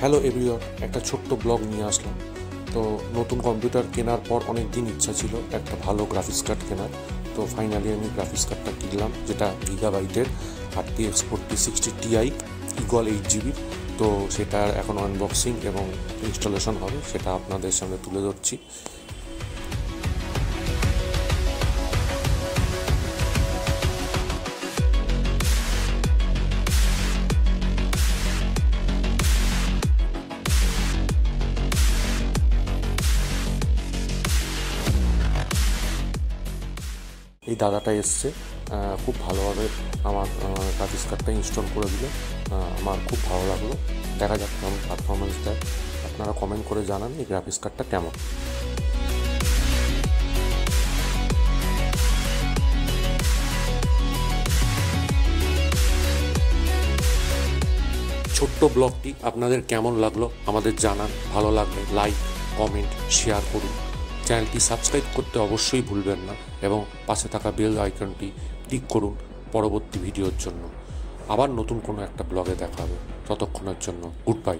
Hello everyone, একটা ছোট্ট blog নিয়ে আসলাম। তো নতুন কম্পিউটার কেনার পর অনেক দিন ইচ্ছা ছিল একটা ভালো গ্রাফিক্স কার্ড কেনার। তো ফাইনালি আমি গ্রাফিক্স কার্ডটা কিনলাম, যেটা গিগাবাইটের RTX 4060 Ti ইকুয়াল 8 GB। তো সেটার এখন আনবক্সিং এবং ইনস্টলেশন হবে, সেটা আপনাদের সামনে তুলে ধরছি। এই দাদাটা এসছে, খুব ভালোভাবে আমার গ্রাফিক্স কার্ডটা ইনস্টল করে দিল। আমার খুব ভালো লাগলো। দেখা যাক কেমন পারফরমেন্স দেয়। আপনারা কমেন্ট করে জানান এই গ্রাফিক্স কার্ডটা কেমন। ছোট্ট ব্লগটি আপনাদের কেমন লাগলো আমাদের জানান। ভালো লাগলে লাইক, কমেন্ট, শেয়ার করুন। চ্যানেলটি সাবস্ক্রাইব করতে অবশ্যই ভুলবেন না এবং পাশে থাকা বেল আইকনটি ক্লিক করুন পরবর্তী ভিডিওর জন্য। আবার নতুন কোনো একটা ব্লগে দেখা হবে। ততক্ষণের জন্য গুড বাই।